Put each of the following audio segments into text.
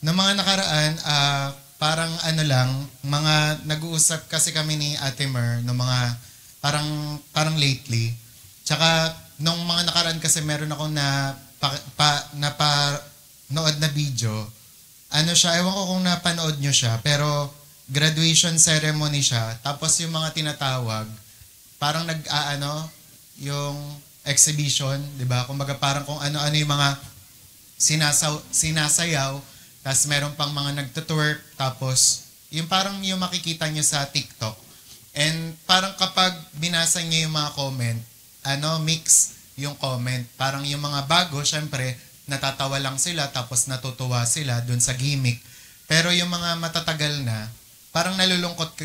Noong mga nakaraan, parang ano lang, mga nag-uusap kasi kami ni Ate Mer no mga parang lately. Tsaka nung mga nakaraan kasi meron akong nood na video. Ano siya, ewan ko kung napanood nyo siya, pero graduation ceremony siya. Tapos yung mga tinatawag, parang yung exhibition, 'di ba? Kumbaga parang kung ano-ano yung mga sinasayaw, tapos meron pang mga nagtutwerk, tapos yung parang yung makikita nyo sa TikTok. And parang kapag binasa nyo yung mga comment, mix yung comment. Parang yung mga bago, syempre, natatawa lang sila, tapos natutuwa sila dun sa gimmick. Pero yung mga matatagal na, parang nalulungkot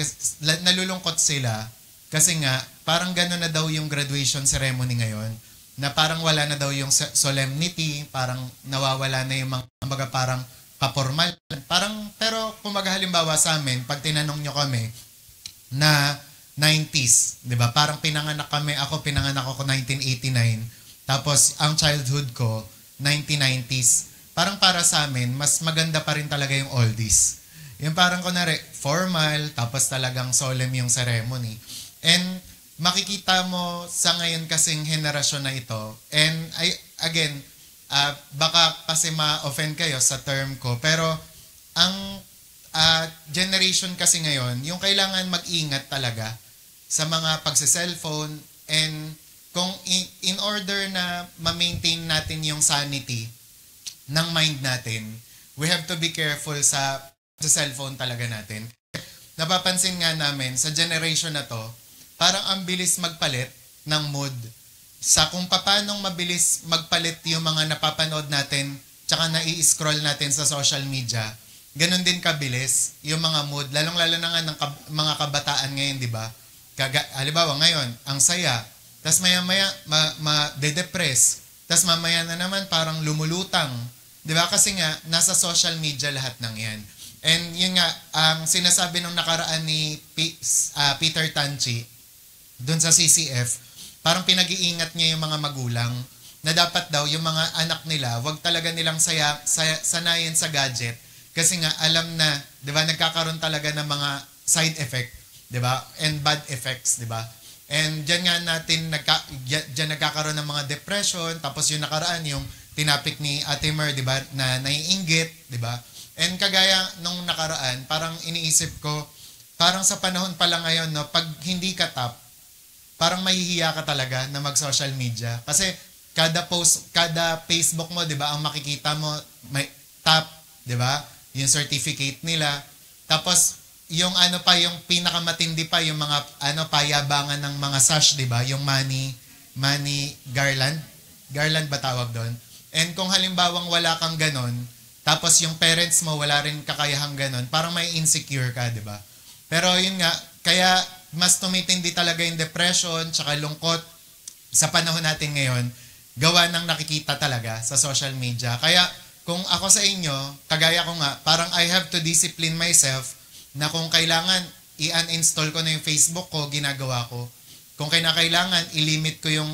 sila, kasi nga, parang gano'n na daw yung graduation ceremony ngayon, na parang wala na daw yung solemnity, parang nawawala na yung mga parang papormal. Parang, pero kumaga halimbawa sa amin, pag tinanong nyo kami na 90s, di ba? Parang pinanganak ako 1989, tapos ang childhood ko, 1990s. Parang para sa amin, mas maganda pa rin talaga yung oldies. Yung parang kunwari, formal, tapos talagang solemn yung ceremony. And makikita mo sa ngayon kasing henerasyon na ito, and again, baka kasi ma-offend kayo sa term ko, pero ang generation kasi ngayon, yung kailangan mag-ingat talaga sa mga pagsa-cellphone, and kung in order na ma-maintain natin yung sanity ng mind natin, we have to be careful sa cellphone talaga natin. Napapansin nga namin sa generation na to, parang ang bilis magpalit ng mood. Sa kung paanong mabilis magpalit yung mga napapanood natin tsaka nai-scroll natin sa social media, ganun din kabilis yung mga mood. Lalong-lalo na nga ng mga kabataan ngayon, di ba? Halimbawa ngayon, ang saya. Tapos maya-maya, ma-depress. Tapos mamaya na naman parang lumulutang. Di ba? Kasi nga, nasa social media lahat ng yan. And yun nga, ang sinasabi nung nakaraan ni Peter Tanchi, dun sa CCF, parang pinag-iingat niya yung mga magulang na dapat daw yung mga anak nila, wag talaga nilang sanayin sa gadget kasi nga alam na, 'di ba, nagkakaroon talaga ng mga side effect, 'di ba? And bad effects, 'di ba? And diyan nga natin diyan nagkakaroon ng mga depression, tapos yung nakaraan yung tinapik ni Ate Mer, 'di ba, na naiinggit, 'di ba? And kagaya nung nakaraan, parang iniisip ko, parang sa panahon pa lang ngayon, no, pag hindi ka top, parang mahihiya ka talaga na mag-social media. Kasi kada post, kada Facebook mo, 'di ba, ang makikita mo may top, 'di ba? Yung certificate nila. Tapos yung yung pinakamatindi pa yung mga payabangan ng mga sash, 'di ba? Yung money garland. Garland ba tawag doon? And kung halimbawang wala kang ganon, tapos yung parents mo wala rin kakayahang ganon, parang may insecure ka, 'di ba? Pero yun nga, kaya mas tumitindi talaga yung depression tsaka lungkot sa panahon natin ngayon, gawa ng nakikita talaga sa social media. Kaya kung ako sa inyo, kagaya ko nga, parang I have to discipline myself na kung kailangan i-uninstall ko na yung Facebook ko, ginagawa ko. Kung kinakailangan, i-limit ko yung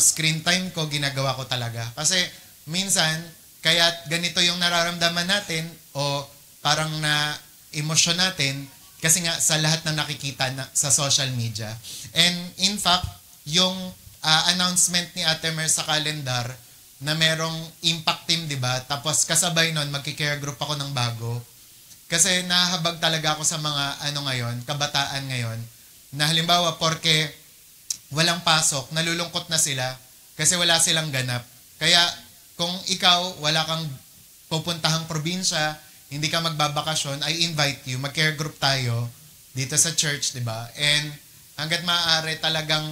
screen time ko, ginagawa ko talaga. Kasi minsan, kaya ganito yung nararamdaman natin o parang na emosyon natin, kasi nga sa lahat na nakikita sa social media. And in fact, yung announcement ni Ate Mer sa calendar na merong impact team, di ba? Tapos kasabay nun, magki-care group ako ng bago. Kasi nahahabag talaga ako sa mga ngayon, kabataan ngayon, na halimbawa, porke walang pasok, nalulungkot na sila kasi wala silang ganap. Kaya kung ikaw, wala kang pupuntahang probinsya, hindi ka magbabakasyon, I invite you, mag-care group tayo dito sa church, di ba? And hanggat maaari talagang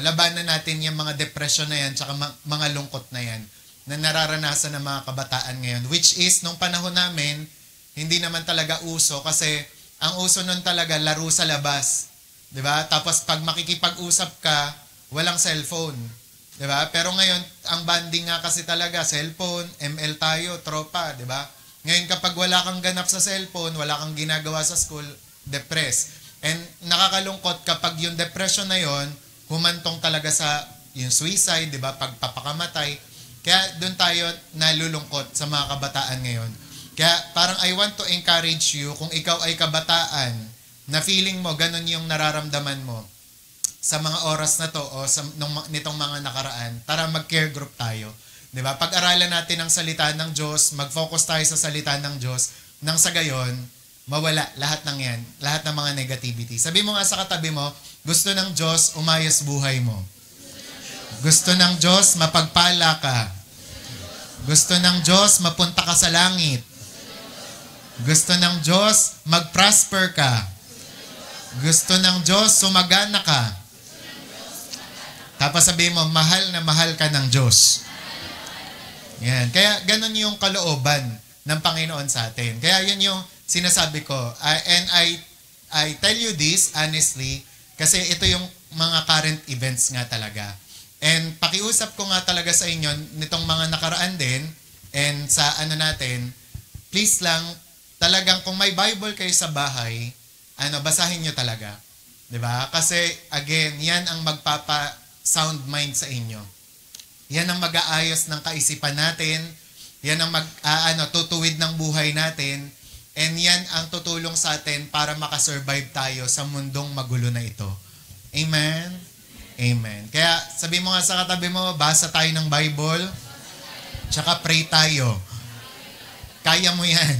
labanan natin yung mga depression na yan tsaka mga lungkot na yan na nararanasan ng mga kabataan ngayon. Which is, nung panahon namin, hindi naman talaga uso kasi ang uso nun talaga laro sa labas. Di ba? Tapos pag makikipag-usap ka, walang cellphone. Di ba? Pero ngayon, ang banding nga kasi talaga, cellphone, ML tayo, tropa, di ba? Ngayon kapag wala kang ganap sa cellphone, wala kang ginagawa sa school, depressed. And nakakalungkot kapag yung depression na yon humantong talaga sa yung suicide, di ba? Pagpapakamatay. Kaya doon tayo nalulungkot sa mga kabataan ngayon. Kaya parang I want to encourage you, kung ikaw ay kabataan, na feeling mo, ganun yung nararamdaman mo sa mga oras na to o nitong mga nakaraan, tara mag-care group tayo. 'Di ba? Pag-aralan natin ang salita ng Diyos, mag-focus tayo sa salita ng Diyos, nang sa gayon, mawala lahat ng yan, lahat ng mga negativity. Sabi mo nga sa katabi mo, gusto ng Diyos umayos buhay mo. Gusto ng Diyos mapagpala ka. Gusto ng Diyos mapunta ka sa langit. Gusto ng Diyos mag-prosper ka. Gusto ng Diyos sumagana ka. Tapos sabihin mo, mahal na mahal ka ng Diyos. Yan. Kaya ganun yung kalooban ng Panginoon sa atin. Kaya yun yung sinasabi ko. And I tell you this honestly, kasi ito yung mga current events nga talaga. And pakiusap ko nga talaga sa inyo nitong mga nakaraan din, and sa natin, please lang, talagang kung may Bible kayo sa bahay, basahin nyo talaga. 'Di ba? Kasi again, yan ang magpapa-sound mind sa inyo. Yan ang mag-aayos ng kaisipan natin. Yan ang tutuwid ng buhay natin. And yan ang tutulong sa atin para makasurvive tayo sa mundong magulo na ito. Amen? Amen. Kaya sabi mo nga sa katabi mo, basa tayo ng Bible, tsaka pray tayo. Kaya mo yan.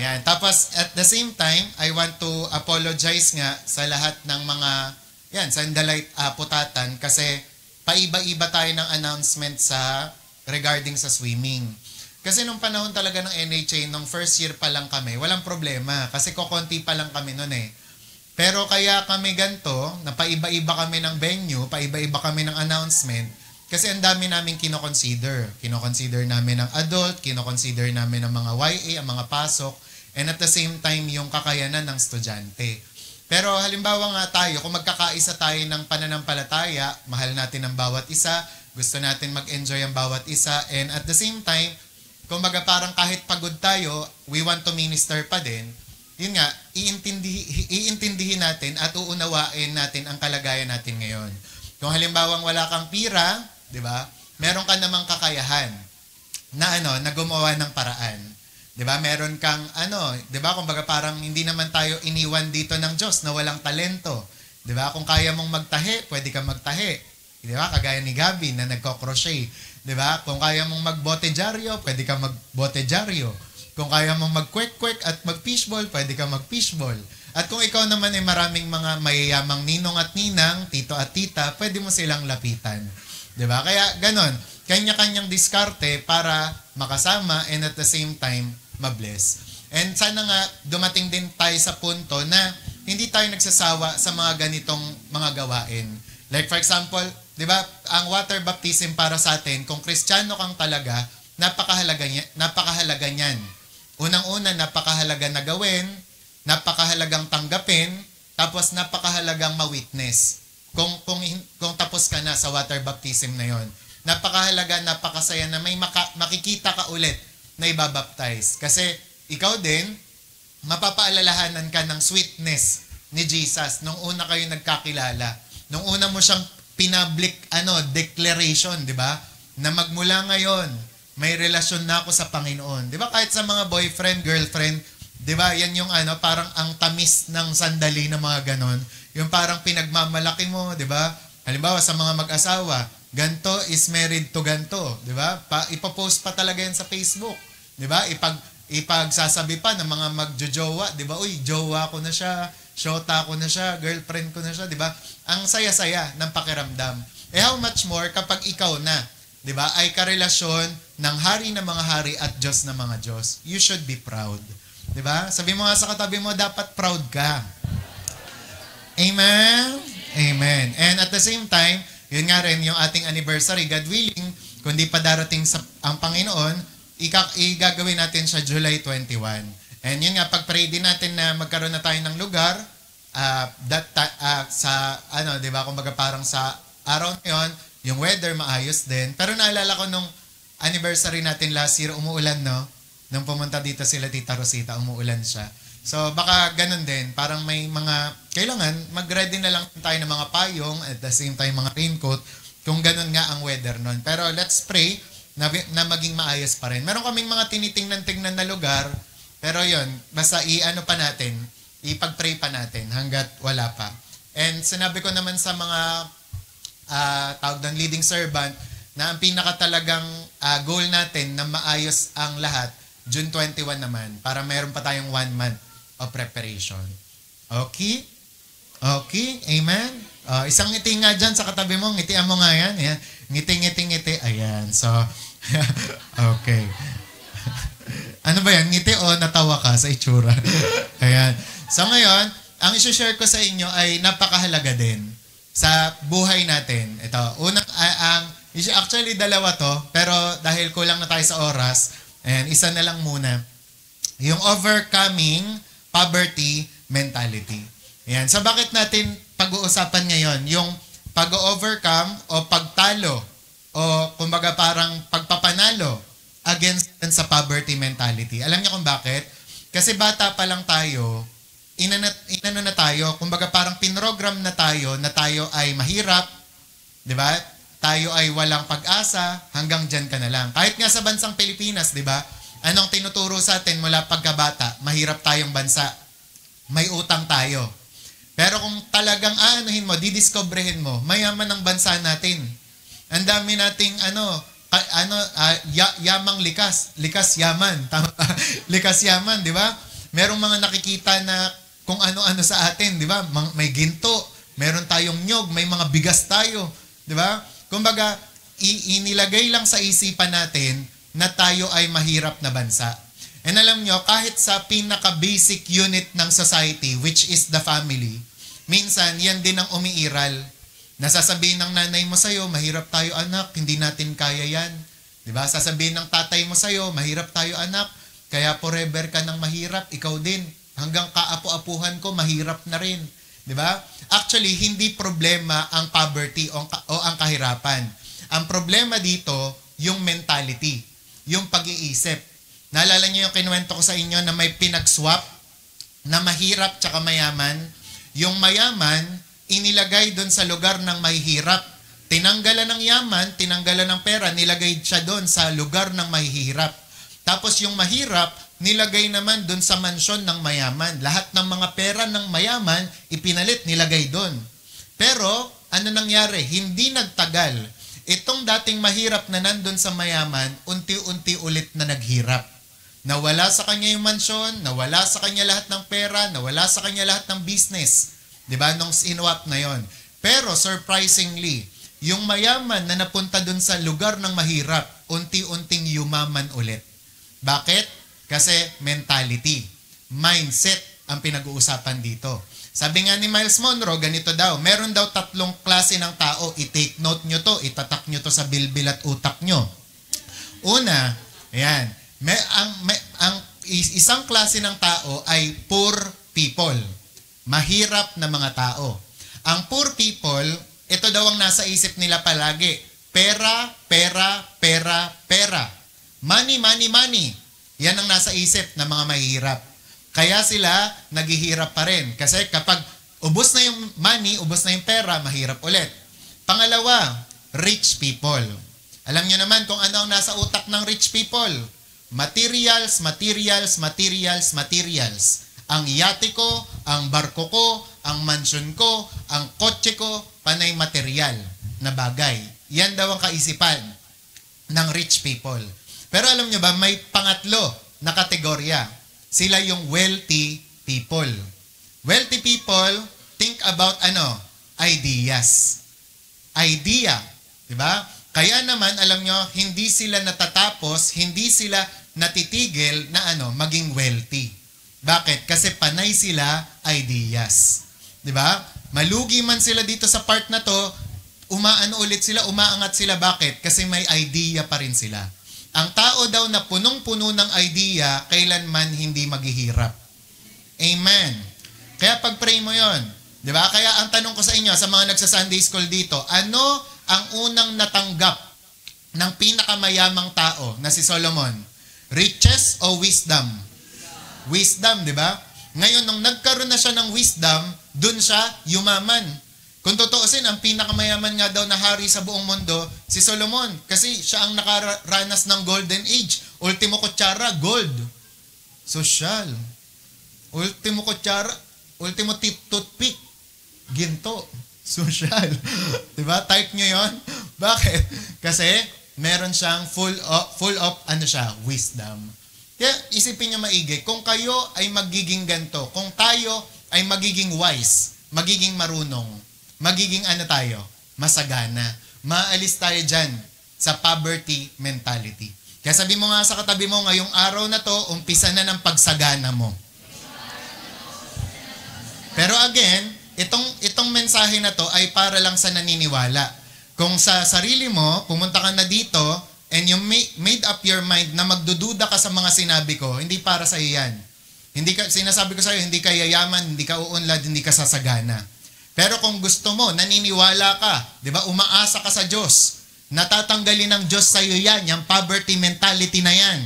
Ayan. Tapos, at the same time, I want to apologize nga sa lahat ng mga, sandalay putatan, kasi paiba-iba tayo ng announcement regarding sa swimming. Kasi nung panahon talaga ng NHA, nung first year pa lang kami, walang problema, kasi kokonti pa lang kami nun eh. Pero kaya kami ganito, na paiba-iba kami ng venue, paiba-iba kami ng announcement, kasi ang dami namin kinoconsider. Kinoconsider namin ang adult, kinoconsider namin ang mga YA, ang mga pasok, and at the same time, yung kakayanan ng estudyante. Pero halimbawa nga tayo, kung magkakaisa tayo ng pananampalataya, mahal natin ang bawat isa, gusto natin mag-enjoy ang bawat isa, and at the same time, kumbaga parang kahit pagod tayo, we want to minister pa din, yun nga, iintindihin natin at uunawain natin ang kalagayan natin ngayon. Kung halimbawang wala kang pira, di ba? Meron ka namang kakayahan na gumawa ng paraan. Di ba? Meron kang di ba? Kumbaga parang hindi naman tayo iniwan dito ng Diyos na walang talento. Di ba? Kung kaya mong magtahi, pwede kang magtahi. Di ba? Kagaya ni Gabi na nagko-crochet. Di ba? Kung kaya mong magbotedyaryo, pwede kang magbotedyaryo. Kung kaya mong mag-kwek-kwek at mag-fishball, pwede kang mag-fishball. At kung ikaw naman ay maraming mga mayayamang ninong at ninang, tito at tita, pwede mo silang lapitan. 'Di ba? Kaya ganon, kanya-kanyang diskarte para makasama and at the same time, mabless. And sana nga dumating din tayo sa punto na hindi tayo nagsasawa sa mga ganitong mga gawain. Like for example, 'di ba, ang water baptism para sa atin, kung Kristiyano kang talaga, napakahalaga niyan. Unang-una, napakahalaga na gawin, napakahalagang tanggapin, tapos napakahalagang ma-witness. Kung tapos ka na sa water baptism na yon, napakahalaga, napakasaya na may makikita ka ulit na ibabaptize. Kasi ikaw din, mapapaalalahanan ka ng sweetness ni Jesus nung una kayo nagkakilala. Nung una mo siyang public declaration, di ba? Na magmula ngayon, may relasyon na ako sa Panginoon. Di ba? Kahit sa mga boyfriend, girlfriend, di ba? Yan yung parang ang tamis ng sandali na mga ganon. Yung parang pinagmamalaki mo, di ba? Halimbawa sa mga mag-asawa, ganto is married to ganto, di ba? Ipopost pa talaga yan sa Facebook, di ba? Ipagsasabi pa ng mga magjojowa, di ba? Uy, jowa ko na siya, shota ko na siya, girlfriend ko na siya, di ba? Ang saya-saya ng pakiramdam. How much more kapag ikaw na, di ba, ay karelasyon ng hari ng mga hari at Diyos ng mga Diyos. You should be proud. Di ba? Sabi mo nga sa katabi mo, dapat proud ka. Amen? Amen. And at the same time, yun nga rin yung ating anniversary, God willing, kung di pa darating ang Panginoon, igagawin natin siya July 21. And yun nga, pag-pray din natin na magkaroon na tayo ng lugar, di ba, kumbaga parang sa araw na yun, yung weather maayos din. Pero naalala ko nung anniversary natin last year, umuulan, no? Nung pumunta dito sila Tita Rosita, umuulan siya. So, baka ganun din. Parang may kailangan, mag-ready na lang tayo ng mga payong, at the same time, mga raincoat, kung ganun nga ang weather nun. Pero let's pray na maging maayos pa rin. Meron kaming mga tinitingnan-tingnan na lugar, pero yon basta pa natin, ipag-pray pa natin hanggat wala pa. And sinabi ko naman sa mga tawag ng leading servant na ang pinaka talagang goal natin na maayos ang lahat, June 21 naman, para meron pa tayong 1 month of preparation. Okay? Okay? Amen? Isang ngiti nga dyan sa katabi mo, ngitian mo nga yan. Ayan. Ngiti. Ayan. So, okay. Ano ba yan? Ngiti o natawa ka sa itsura? Ayan. So ngayon, ang isi-share ko sa inyo ay napakahalaga din sa buhay natin. Ito, actually dalawa to, pero dahil kulang na tayo sa oras, ayan, isa na lang muna. Yung overcoming poverty mentality. Ayan. So bakit natin pag-uusapan ngayon? Yung pag-overcome o pagtalo o kumbaga parang pagpapanalo against sa poverty mentality. Alam niyo kung bakit? Kasi bata pa lang tayo, inano na tayo, kumbaga parang pinrogram na tayo ay mahirap, di ba? Tayo ay walang pag-asa, hanggang dyan ka na lang. Kahit nga sa bansang Pilipinas, di ba? Anong tinuturo sa atin mula pagkabata? Mahirap tayong bansa. May utang tayo. Pero kung talagang didiskobrehin mo, mayaman ang bansa natin. Ang dami nating yamang likas. Likas yaman. Tama ba? Likas yaman, di ba? Merong mga nakikita na kung ano-ano sa atin, di ba? May ginto, meron tayong nyog, may mga bigas tayo, di ba? Kumbaga, inilagay lang sa isipan natin na tayo ay mahirap na bansa. And alam nyo, kahit sa pinaka-basic unit ng society, which is the family, minsan, yan din ang umiiral. Nasasabihin ng nanay mo sa'yo, mahirap tayo anak, hindi natin kaya yan. Diba? Sasabihin ng tatay mo sa'yo, mahirap tayo anak, kaya forever ka ng mahirap, ikaw din. Hanggang kaapu-apuhan ko, mahirap na rin. Diba? Actually, hindi problema ang poverty o ang kahirapan. Ang problema dito, yung mentality, yung pag-iisip. Naalala niyo yung kinuwento ko sa inyo na may pinag-swap na mahirap tsaka mayaman. Yung mayaman, inilagay doon sa lugar ng mahihirap. Tinanggalan ng yaman, tinanggalan ng pera, nilagay siya doon sa lugar ng mahihirap. Tapos yung mahirap, nilagay naman doon sa mansyon ng mayaman. Lahat ng mga pera ng mayaman, ipinalit, nilagay doon. Pero, ano nangyari? Hindi nagtagal. Itong dating mahirap na nandun sa mayaman, unti-unti ulit na naghirap. Nawala sa kanya yung mansyon, nawala sa kanya lahat ng pera, nawala sa kanya lahat ng business. Diba? Nung sinwap na yon. Pero surprisingly, yung mayaman na napunta dun sa lugar ng mahirap, unti-unting yumaman ulit. Bakit? Kasi mentality, mindset ang pinag-uusapan dito. Sabi nga ni Miles Monroe, ganito daw, meron daw 3 klase ng tao, i-take note nyo to, itatak nyo to sa bilbil at utak nyo. Una, ayan, ang isang klase ng tao ay poor people. Mahirap na mga tao. Ang poor people, ito daw ang nasa isip nila palagi. Pera, pera, pera, pera. Money, money, money. Yan ang nasa isip ng mga mahihirap. Kaya sila naghihirap pa rin. Kasi kapag ubos na yung money, ubos na yung pera, mahirap ulit. Pangalawa, rich people. Alam nyo naman kung ano ang nasa utak ng rich people. Materials, materials, materials, materials. Ang yate ko, ang barko ko, ang mansyon ko, ang kotse ko, panay material na bagay. Yan daw ang kaisipan ng rich people. Pero alam nyo ba, may pangatlo na kategorya. Sila yung wealthy people. Wealthy people, think about ideas. Idea. Diba? Kaya naman, alam nyo, hindi sila natatapos, hindi sila natitigil na maging wealthy. Bakit? Kasi panay sila ideas. Diba? Malugi man sila dito sa part na to, ulit sila, umaangat sila. Bakit? Kasi may idea pa rin sila. Ang tao daw na punong-puno ng idea, kailanman hindi maghihirap. Amen. Kaya pag-pray mo yon. Diba? Kaya ang tanong ko sa inyo, sa mga nagsa-Sunday school dito, ano ang unang natanggap ng pinakamayamang tao na si Solomon? Riches o wisdom? Wisdom, di ba? Ngayon, nung nagkaroon na siya ng wisdom, dun siya yumaman. Kung tutuusin, ang pinakamayaman nga daw na hari sa buong mundo, si Solomon. Kasi siya ang nakaranas ng golden age. Ultimo kutsara, gold. Social. Ultimo kutsara, ultimo toothpick, ginto. Social. Diba? Type nyo yon. Bakit? Kasi meron siyang full of wisdom. Kaya isipin nyo maigi, kung kayo ay magiging ganto, kung tayo ay magiging wise, magiging marunong, magiging masagana. Maalis tayo dyan sa poverty mentality. Kaya sabi mo nga sa katabi mo, ngayong araw na to, umpisa na ng pagsagana mo. Pero again, itong mensahe na to ay para lang sa naniniwala. Kung sa sarili mo, pumunta ka na dito, and you made up your mind na magdududa ka sa mga sinabi ko, hindi para sa iyo yan. Sinasabi ko sa iyo, hindi ka yayaman, hindi ka uunlad, hindi ka sasagana. Pero kung gusto mo, naniniwala ka, di ba, umaasa ka sa Diyos, natatanggalin ng Diyos sa iyo yan, yung poverty mentality na yan.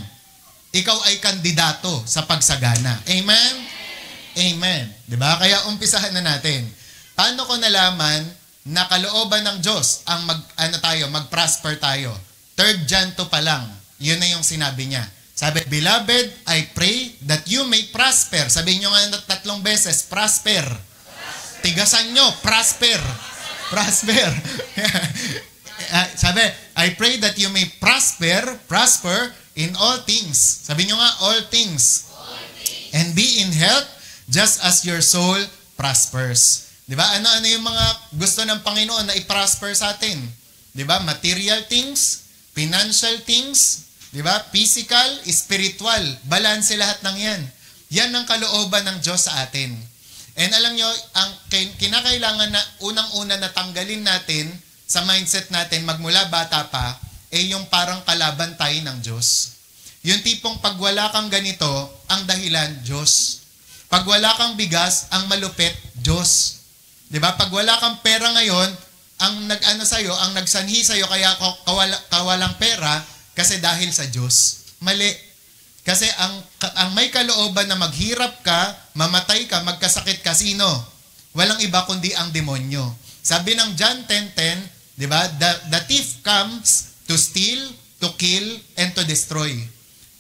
Ikaw ay kandidato sa pagsagana. Amen? Amen. Di ba? Kaya umpisahan na natin. Paano ko nalaman na kalooban ng Diyos ang mag-prosper tayo? 3 John 2 pa lang. Yun na yung sinabi niya. Sabi, Beloved, I pray that you may prosper. Sabihin nyo nga 3 beses, prosper. Tigasan nyo, prosper. Prosper. Sabi, I pray that you may prosper in all things. Sabi nyo nga, all things. And be in health just as your soul prospers. Diba? Ano yung mga gusto ng Panginoon na i-prosper sa atin? Diba? Material things, financial things, diba? Physical, spiritual. Balanse lahat ng yan. Yan ang kalooban ng Diyos sa atin. And alam nyo, ang kinakailangan na unang-una na tanggalin natin sa mindset natin magmula bata pa, yung parang kalaban tayo ng Diyos. Yung tipong pag wala kang ganito, ang dahilan, Diyos. Pag wala kang bigas, ang malupit, Diyos. Diba? Pag wala kang pera ngayon, ang nagsanhi sa'yo kaya kawalang pera kasi dahil sa Diyos. Mali. Kasi ang may kalooban na maghirap ka, mamatay ka, magkasakit ka, sino? Walang iba kundi ang demonyo. Sabi ng John 10:10, di ba? The thief comes to steal, to kill, and to destroy.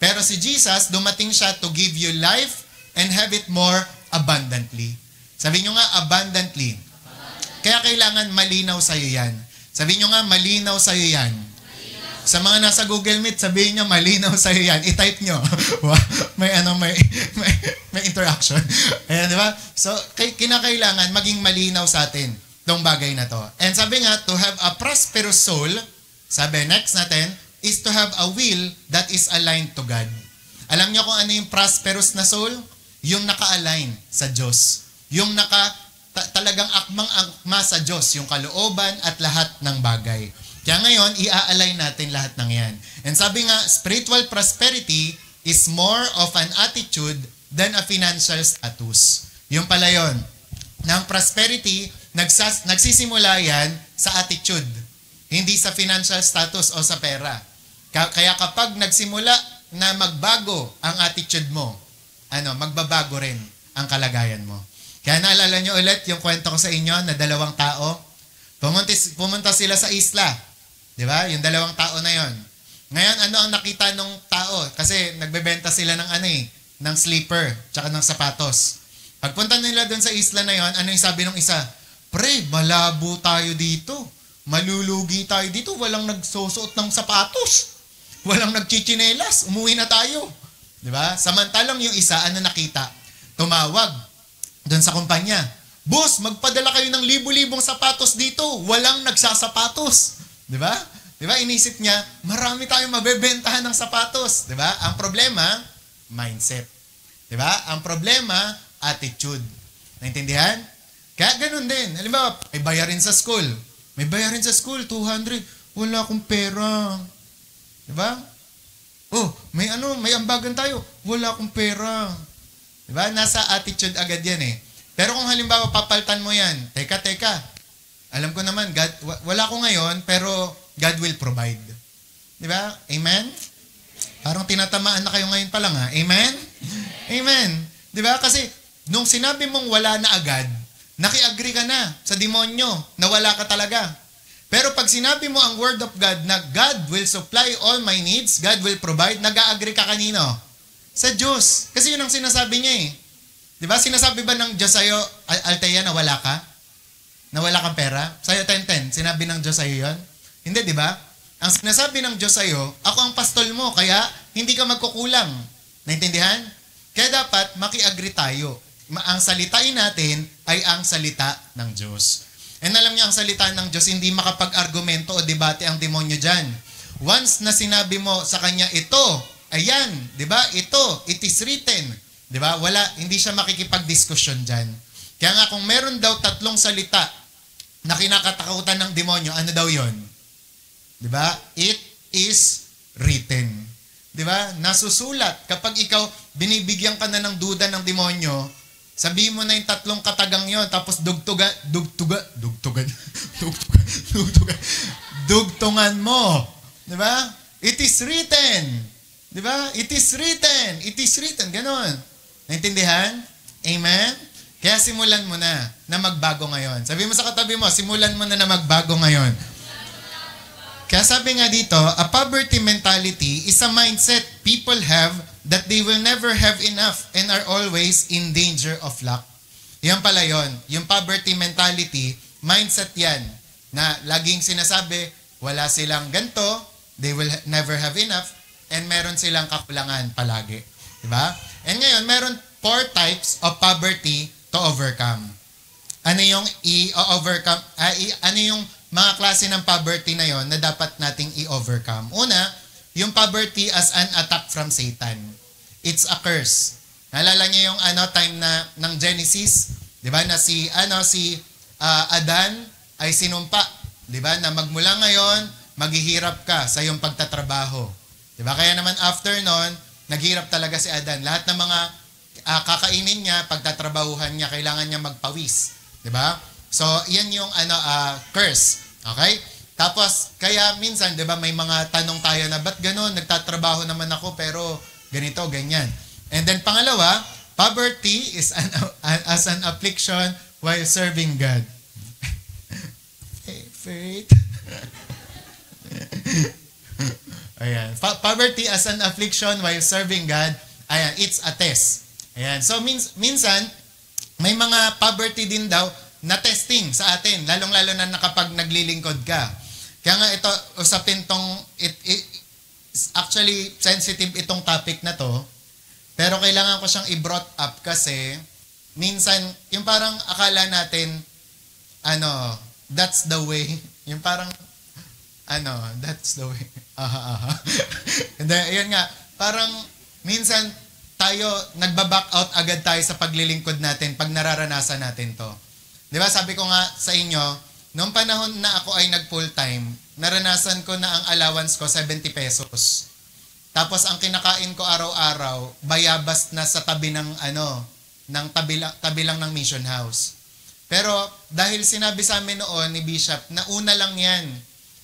Pero si Jesus, dumating siya to give you life and have it more abundantly. Sabi nyo nga, abundantly. Kaya kailangan malinaw sa'yo yan. Sabi nyo nga, malinaw sa'yo yan. Sa mga nasa Google Meet, sabihin nyo, malinaw sa'yo yan. I-type nyo. may interaction. Ayan, di ba? So, kinakailangan maging malinaw sa atin itong bagay na to. And sabi nga, to have a prosperous soul, sabi next natin, is to have a will that is aligned to God. Alam nyo kung ano yung prosperous na soul? Yung naka-align sa Diyos. Yung talagang akmang-akma sa Diyos, yung kalooban at lahat ng bagay. Kaya ngayon, i-align natin lahat ng yan. And sabi nga, spiritual prosperity is more of an attitude than a financial status. Yung pala yun. Ng prosperity, nagsisimula yan sa attitude. Hindi sa financial status o sa pera. Kaya kapag nagsimula na magbago ang attitude mo, magbabago rin ang kalagayan mo. Kaya naalala nyo ulit yung kwento ko sa inyo na 2 tao. Pumunta sila sa isla. Di ba? Yung 2 tao na yon. Ngayon, ano ang nakita ng tao? Kasi nagbebenta sila ng slipper, tsaka ng sapatos. Pagpunta nila doon sa isla na yon, ano yung sabi ng isa? Pre, malabo tayo dito. Malulugi tayo dito. Walang nagsusuot ng sapatos. Walang nagchichinelas. Umuwi na tayo. Di ba? Samantalang yung isa, ano nakita? Tumawag doon sa kumpanya. Boss, magpadala kayo ng libo-libong sapatos dito. Walang nagsasapatos. Di ba? Di ba? Inisip niya, marami tayong mabebentahan ng sapatos. Di ba? Ang problema, mindset. Di ba? Ang problema, attitude. Naintindihan? Kaya ganun din. Halimbawa, may bayarin sa school. May bayarin sa school, 200. Wala akong pera. Di ba? Oh, may ambagan tayo. Wala akong pera. Di ba? Nasa attitude agad yan eh. Pero kung halimbawa papaltan mo yan, teka, alam ko naman, God, wala ko ngayon, pero God will provide. Di ba? Amen? Parang tinatamaan na kayo ngayon pa lang ha. Amen? Amen. Di ba? Kasi nung sinabi mong wala na agad, Naki-agree ka na sa demonyo na wala ka talaga. Pero pag sinabi mo ang word of God na God will supply all my needs, God will provide, nag-agree ka kanino? Sa Diyos. Kasi yun ang sinasabi niya eh. Di ba? Sinasabi ba ng Diyos sa'yo, Althea, na wala ka? Na wala kang pera? Sa'yo 10-10, sinabi ng Diyos sa'yo yun? Hindi, di ba? Ang sinasabi ng Diyos sa'yo, ako ang pastol mo, kaya hindi ka magkukulang. Naintindihan? Kaya dapat maki-agree tayo. Ang salitain natin ay ang salita ng Diyos. And alam niyo, ang salita ng Diyos, hindi makapag-argumento o debate ang demonyo dyan. Once na sinabi mo sa kanya, ito, ayan, di ba? Ito, it is written. Di ba? Wala, hindi siya makikipag-diskusyon dyan. Kaya nga, kung meron daw 3 salita na kinakatakutan ng demonyo, ano daw yon? Di ba? It is written. Di ba? Nasusulat. Kapag ikaw, binibigyan ka na ng duda ng demonyo, sabihin mo na yung 3 katagang yon, tapos dugtungan mo. Di ba? It is written. Di ba? It is written. It is written. Ganon. Naintindihan? Amen? Kaya simulan mo na magbago ngayon. Sabi mo sa katabi mo, simulan mo na magbago ngayon. Kaya sabi nga dito, a poverty mentality is a mindset people have that they will never have enough and are always in danger of lack. Yan pala yun. Yung poverty mentality, mindset yan, na laging sinasabi, wala silang ganito, they will never have enough, and meron silang kakulangan palagi. Diba? And ngayon, meron 4 types of poverty to overcome. Ano yung i-overcome? Ano yung mga klase ng poverty na yon na dapat nating i-overcome? Una, yung poverty as an attack from Satan. It's a curse. Naalala niyo yung time na ng Genesis, 'di ba? Na si Adan ay sinumpa, 'di ba? Na magmula ngayon, maghihirap ka sa iyong pagtatrabaho. 'Di ba? Kaya naman after noon, naghirap talaga si Adan. Lahat ng mga kakainin niya, pagtatrabahuhan niya, kailangan niya magpawis. 'Di ba? So, iyan yung curse. Okay? Tapos, kaya minsan, 'di ba, may mga tanong tayo na, ba't gano'n? Nagtatrabaho naman ako, pero ganito, ganyan. And then, pangalawa, poverty is as an affliction while serving God. Faith. Ayan. Poverty as an affliction while serving God. Ayan, it's a test. Ayan. So, minsan, may mga poverty din daw na testing sa atin, lalong-lalo na kapag naglilingkod ka. Kaya nga ito, usapin tong, actually, sensitive itong topic na to, pero kailangan ko siyang i-brought up kasi, minsan, yung parang akala natin, that's the way. Yung parang, that's the way. And then, yun nga, parang, minsan, tayo, nagbaback out agad tayo sa paglilingkod natin pag nararanasan natin to. Di ba, sabi ko nga sa inyo, noong panahon na ako ay nag-full-time, naranasan ko na ang allowance ko 70 pesos. Tapos ang kinakain ko araw-araw, bayabas na sa tabi ng tabi lang ng mission house. Pero dahil sinabi sa amin noon ni Bishop, na una lang yan.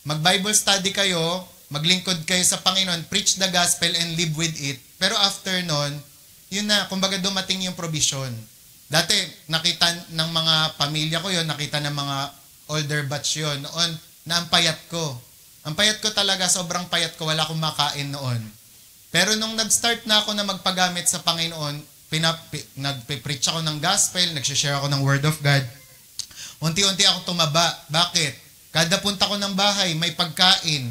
Mag-Bible study kayo, maglingkod kayo sa Panginoon, preach the gospel and live with it. Pero after nun, yun na, kumbaga dumating yung provision. Dati, nakita ng mga pamilya ko yon, nakita ng mga older batch yon noon, na ang payat ko. Ang payat ko talaga, sobrang payat ko, wala akong makain noon. Pero nung nag-start na ako na magpagamit sa Panginoon, nagpe-preach ako ng gospel, nag-share ako ng word of God, unti-unti ako tumaba. Bakit? Kada punta ko ng bahay, may pagkain.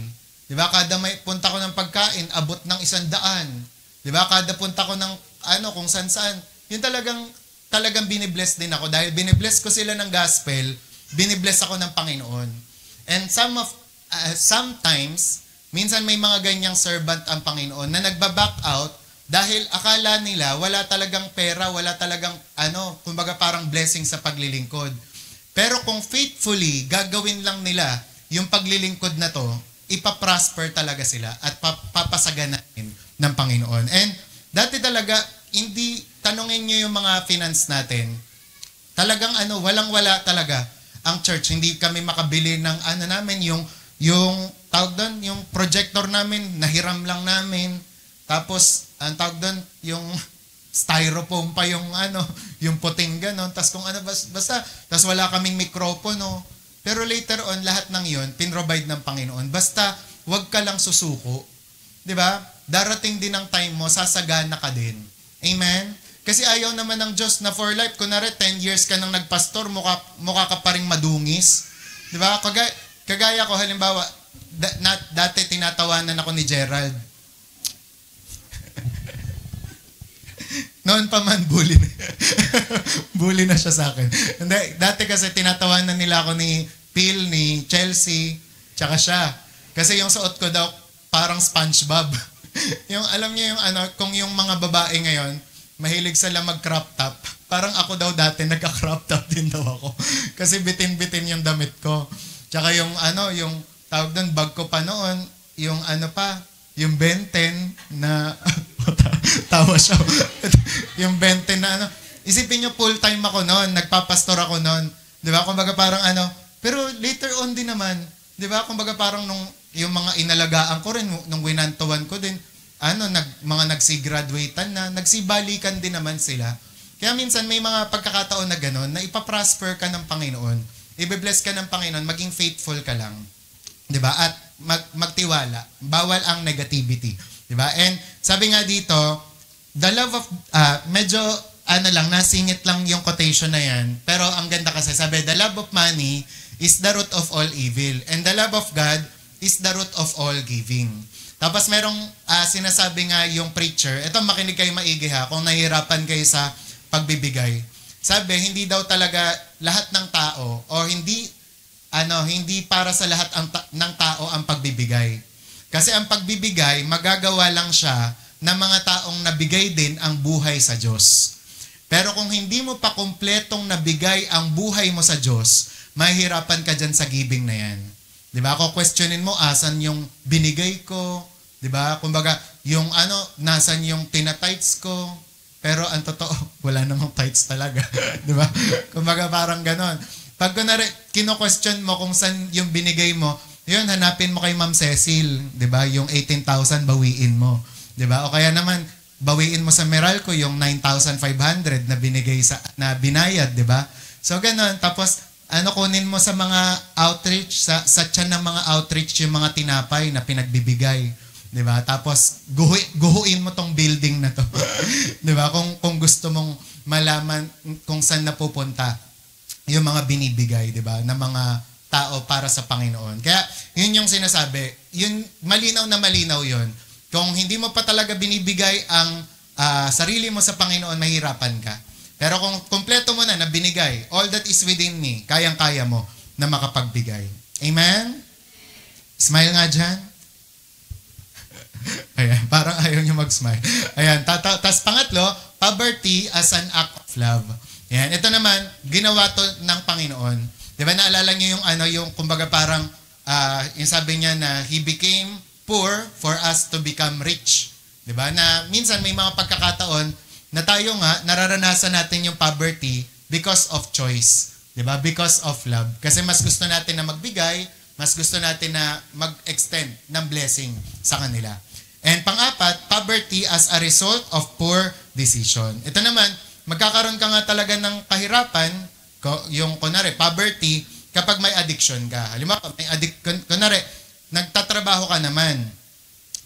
Diba? Kada may punta ko ng pagkain, abot ng 100. Diba? Kada punta ko ng kung saan-saan. Yun talagang binibless din ako. Dahil binibless ko sila ng gospel, binibless ako ng Panginoon. And sometimes, minsan may mga ganyang servant ang Panginoon na nagbaback out dahil akala nila wala talagang pera, wala talagang kumbaga parang blessing sa paglilingkod. Pero kung faithfully, gagawin lang nila yung paglilingkod na to, ipaprosper talaga sila at papasaganain ng Panginoon. And dati talaga, hindi, tanungin nyo yung mga finance natin, talagang walang-wala talaga ang church. Hindi kami makabili ng namin, yung tawag doon, yung projector namin, nahiram lang namin. Tapos, ang tawag doon, yung styrofoam pa yung yung puting ganon. Tas kung basta, tas wala kaming mikropono. Pero later on, lahat ng yun, pinrovide ng Panginoon. Basta, wag ka lang susuko. 'Di ba? Darating din ang time mo, sasagana ka din. Amen? Kasi ayaw naman ng Diyos na for life, kunwari 10 years ka nang nagpastor, mukha ka pa rin madungis. 'Di ba? Kagaya ko, halimbawa, dati tinatawanan ako ni Gerald. Noon pa man, bully na. Bully na siya sa akin. Hindi, dati kasi tinatawanan nila ako ni Phil, ni Chelsea, tsaka siya. Kasi yung suot ko daw, parang SpongeBob. Yung, alam niyo yung kung yung mga babae ngayon, mahilig sila mag-crop top. Parang ako daw dati, nagka-crop top din daw ako. Kasi bitin-bitin yung damit ko. Tsaka yung yung tawag doon, bag ko pa noon, yung yung Benten na, tawa siya. Yung Benten na isipin nyo full-time ako noon, nagpapastor ako noon. Di ba? Kumbaga parang pero later on din naman, di ba? Kumbaga parang yung mga inalagaan ko rin, nung winantuan ko din, mga nagsi-graduatean na, nagsibalikan din naman sila. Kaya minsan may mga pagkakataon na gano'n, na ipaprosper ka ng Panginoon, i-bless ka ng Panginoon, maging faithful ka lang. Di ba? At magtiwala. Bawal ang negativity. Di ba? And sabi nga dito, the love of, medyo, nasingit lang yung quotation na yan. Pero ang ganda kasi, sabi, the love of money is the root of all evil. And the love of God is the root of all giving. Tapos merong sinasabi nga yung preacher, ito makinig kayo maigi ha, kung nahihirapan kayo sa pagbibigay. Sabi, hindi daw talaga lahat ng tao, o hindi para sa lahat ng tao ang pagbibigay. Kasi ang pagbibigay, magagawa lang siya ng mga taong nabigay din ang buhay sa Diyos. Pero kung hindi mo pa kumpletong nabigay ang buhay mo sa Diyos, mahihirapan ka dyan sa giving na yan. Diba? Kung questionin mo, asan yung binigay ko? Diba? Kumbaga, yung nasan yung tinatights ko? Pero ang totoo, wala namang tights talaga. Diba? Kumbaga, parang ganon. Pag kino-question mo kung saan yung binigay mo, yun, hanapin mo kay Ma'am Cecil, 'di ba? Yung 18,000 bawiin mo, 'di ba? O kaya naman bawiin mo sa Meralco yung 9,500 na binigay na binayad, 'di ba? So ganoon, tapos kunin mo sa mga outreach sa tiyan ng mga outreach yung mga tinapay na pinagbibigay, 'di ba? Tapos guhuin mo tong building na to. 'Di ba? Kung gusto mong malaman kung saan napupunta yung mga binibigay, 'di ba? Na mga tao para sa Panginoon. Kaya yun yung sinasabi, yun malinaw na malinaw yun. Kung hindi mo pa talaga binibigay ang sarili mo sa Panginoon, mahirapan ka. Pero kung kumpleto mo na binigay, all that is within me, kayang-kaya mo na makapagbigay. Amen? Smile nga dyan. Ayan, parang ayaw nyo mag-smile. Ayan, tas pangatlo, poverty as an act of love. Ayan, ito naman, ginawa to ng Panginoon. Diba, naalala nyo yung kumbaga parang, yung sabi niya na, He became poor for us to become rich. Diba, na minsan may mga pagkakataon na tayo nga, nararanasan natin yung poverty because of choice. Diba, because of love. Kasi mas gusto natin na magbigay, mas gusto natin na mag-extend ng blessing sa kanila. And pang-apat, poverty as a result of poor decision. Ito naman, magkakaroon ka nga talaga ng kahirapan, yung kunwari, poverty, kapag may addiction ka. Halimbawa, kunwari, nagtatrabaho ka naman,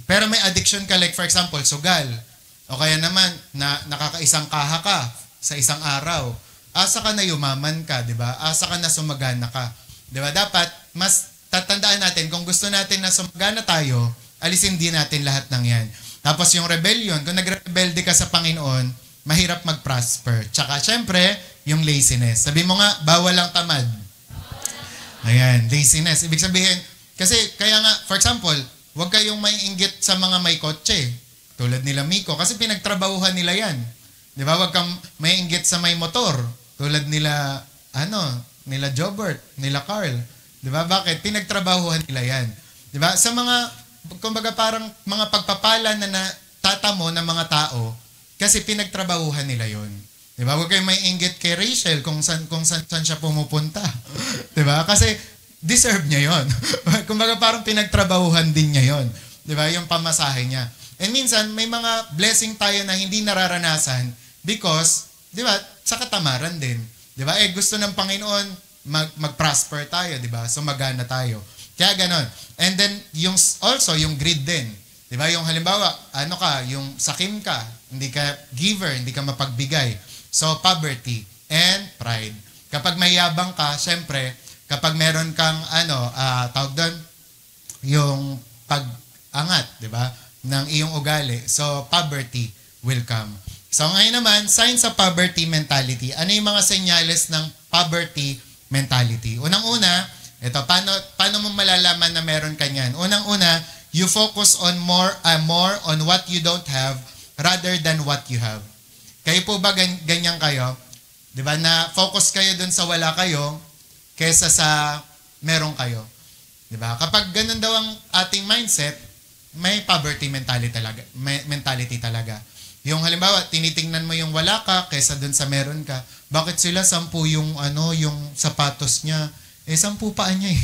pero may addiction ka, like for example, sugal. O kaya naman, nakakaisang kaha ka sa isang araw. Asa ka na yumaman ka, di ba? Asa ka na sumagana ka. Di ba? Dapat, mas tatandaan natin, kung gusto natin na sumagana tayo, alisin din natin lahat ng yan. Tapos yung rebellion, kung nagrebelde ka sa Panginoon, mahirap mag-prosper. Tsaka, syempre, yung laziness. Sabi mo nga, bawal lang tamad. Ayan, laziness. Ibig sabihin, kasi, kaya nga, for example, huwag kayong may inggit sa mga may kotse. Tulad nila Miko. Kasi pinagtrabahuhan nila yan. Di ba? Huwag kang may inggit sa may motor. Tulad nila, nila Jobert, nila Carl. Di ba? Bakit? Pinagtrabahuhan nila yan. Di ba? Sa mga, kumbaga parang mga pagpapala na tatamo ng mga tao, kasi pinagtrabahuhan nila yon. 'Di ba? Huwag kayong may inggit kay Rachel kung saan siya pumupunta. 'Di ba? Kasi deserve niya yon. Kumbaga parang pinagtrabahuhan din niya yon. 'Di ba? Yung pamasahe niya. And minsan, may mga blessing tayo na hindi nararanasan because, di ba, sa katamaran din. Di ba? Gusto ng Panginoon, mag-prosper tayo, di ba? So, magana tayo. Kaya ganon. And then, also, yung greed din. Di ba? Yung halimbawa, yung sakim ka, hindi ka giver, hindi ka mapagbigay. So, poverty and pride. Kapag mayabang ka, syempre, kapag meron kang, tawag doon, yung pag-angat, di ba? Ng iyong ugali. So, poverty will come. So, ngayon naman, signs of poverty mentality. Ano yung mga senyales ng poverty mentality? Unang-una, ito, paano mo malalaman na meron ka niyan? Unang-una, you focus on more on what you don't have rather than what you have. Kayo po ba ganyan kayo? Di ba? Na focus kayo dun sa wala kayo kesa sa meron kayo. Di ba? Kapag ganun daw ang ating mindset, may poverty mentality talaga. Yung halimbawa, tinitingnan mo yung wala ka kaysa dun sa meron ka. Bakit sila 10 yung sapatos niya? 10 paa niya eh.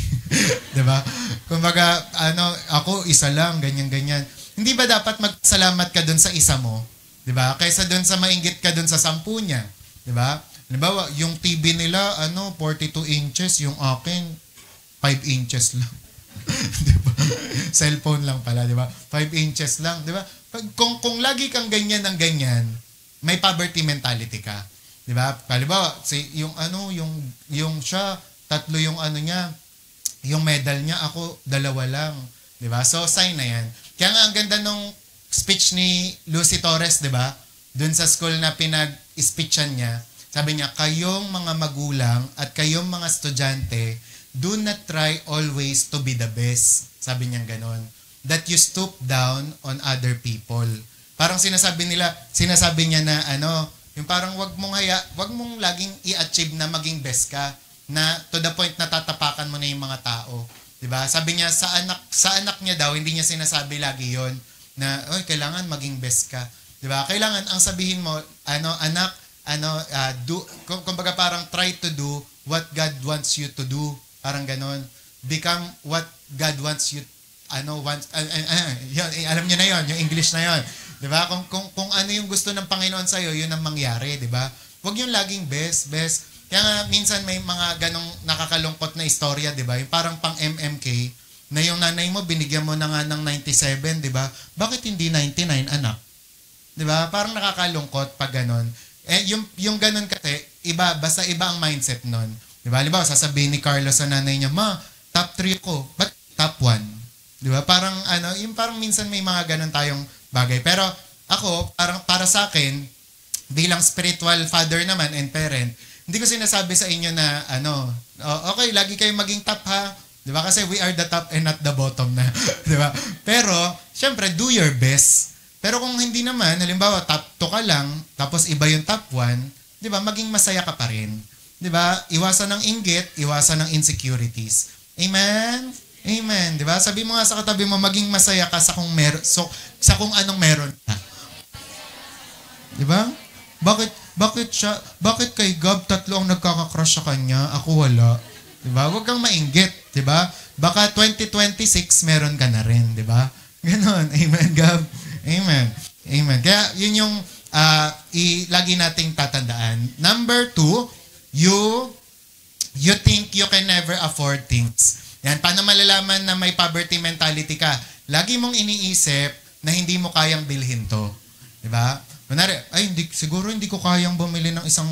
'Di ba? Kumbaga, ako isa lang, ganyan. Hindi ba dapat magsalamat ka dun sa isa mo? 'Di ba? Kaysa dun sa mainggit ka dun sa 10 niya. 'Di ba? Halimbawa, yung TV nila 42 inches, yung akin 5 inches lang. 'Di ba? Cellphone lang pala, 'di ba? 5 inches lang, 'di ba? Kung lagi kang ganyan ng ganyan, may poverty mentality ka. 'Di ba? Halimbawa, yung siya 3 yung niya, yung medal niya, ako 2 lang, 'di ba? So sign na 'yan. Kaya nga ang ganda nung speech ni Lucy Torres, 'di ba? Doon sa school na pinag-speechan niya, sabi niya, kayong mga magulang at kayong mga estudyante, do not try always to be the best. Sabi niya ganon. That you stoop down on other people. Parang sinasabi niya na yung parang wag mong laging i-achieve na maging best ka, na to the point na tatapakan mo na yung mga tao. 'Di ba? Sabi niya sa anak niya daw, hindi niya sinasabi lagi 'yon na kailangan maging best ka. 'Di ba? Kailangan ang sabihin mo, anak, kumbaga parang try to do what God wants you to do. Parang ganon. Become what God wants you alam niyo na 'yon, yung English na 'yon. 'Di ba? Kung ano yung gusto ng Panginoon sa iyo, 'yun ang mangyari, 'di ba? Huwag yung laging best. Kaya nga minsan may mga ganong nakakalungkot na istorya, 'di ba? Yung parang pang MMK na yung nanay mo binigyan mo na nga ng 97, 'di ba? Bakit hindi 99, anak? 'Di ba? Parang nakakalungkot pag ganon. Yung ganon kasi basta iba ang mindset nun. 'Di ba? Halimbawa, sasabihin ni Carlos sa nanay niya, "Ma, top 3 ko. Ba't top 1?" 'Di ba? Parang parang minsan may mga ganun tayong bagay. Pero ako, para sa akin, bilang spiritual father naman and parent, hindi ko sinasabi sa inyo na okay, lagi kayo maging top ha. 'Di ba? Kasi we are the top and not the bottom na, 'di ba? Pero syempre, do your best. Pero kung hindi naman, halimbawa top 2 ka lang, tapos iba yung top 1, 'di ba? Maging masaya ka pa rin. 'Di ba? Iwasan ng inggit, iwasan ng insecurities. Amen. Amen, 'di ba? Sabi mo nga sa katabi mo, maging masaya ka sa kung anong meron ka. 'Di ba? Bakit kay Gab 3 ang nagkaka-crush sa kanya, ako wala? 'Di ba? Huwag kang mainggit, 'di ba? Baka 2026 meron ka na rin, 'di ba? Ganon. Amen, Gab. Amen. Amen. Kaya 'yun yung lagi nating tatandaan. Number 2, you think you can never afford things. Yan, paano malalaman na may poverty mentality ka? Lagi mong iniisip na hindi mo kayang bilhin to. 'Di ba? Kunwari, siguro hindi ko kayang bumili ng isang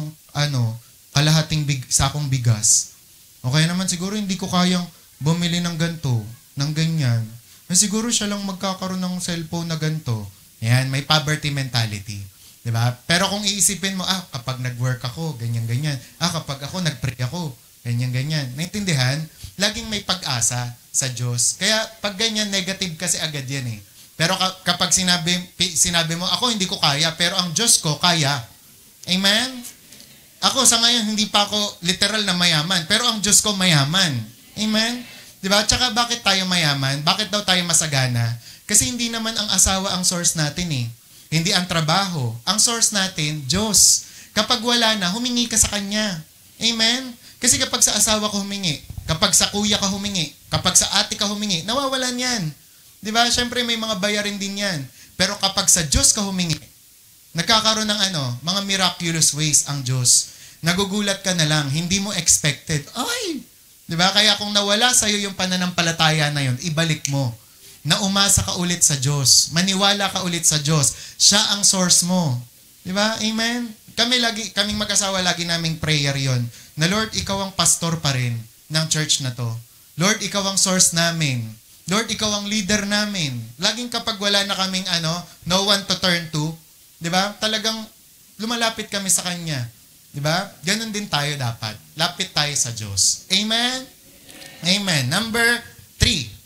kalahating sakong bigas. O kaya naman siguro hindi ko kayang bumili ng ganto, ng ganyan. Siguro siya lang magkakaroon ng cellphone na ganto. Yan, may poverty mentality. 'Di ba? Pero kung iisipin mo, kapag nag-work ako, ganyan-ganyan. Kapag ako nag-pray ako, ganyan-ganyan. Naintindihan? Laging may pag-asa sa Diyos. Kaya pag ganyan, negative kasi agad yan eh. Pero kapag sinabi mo, ako hindi ko kaya, pero ang Diyos ko kaya. Amen? Ako sa ngayon, hindi pa ako literal na mayaman, pero ang Diyos ko mayaman. Amen? Diba? Tsaka bakit tayo mayaman? Bakit daw tayo masagana? Kasi hindi naman ang asawa ang source natin eh. Hindi ang trabaho. Ang source natin, Diyos. Kapag wala na, humingi ka sa Kanya. Amen? Kasi kapag sa asawa ka humingi, kapag sa kuya ka humingi, kapag sa ate ka humingi, nawawalan yan. Diba? Siyempre may mga bayarin din yan. Pero kapag sa Diyos ka humingi, nagkakaroon ng mga miraculous ways ang Diyos. Nagugulat ka na lang, hindi mo expected. Ay! Di ba? Kaya kung nawala sa'yo yung pananampalataya na yun, ibalik mo. Na umasa ka ulit sa Diyos. Maniwala ka ulit sa Diyos. Siya ang source mo. Di ba? Amen? Kaming mag-asawa, lagi naming prayer yon. Na Lord, ikaw ang pastor pa rin ng church na to. Lord, ikaw ang source namin. Lord, ikaw ang leader namin. Laging kapag wala na kaming no one to turn to, di ba? Talagang lumalapit kami sa Kanya. Di ba? Ganon din tayo dapat. Lapit tayo sa Diyos. Amen? Amen. Number 3.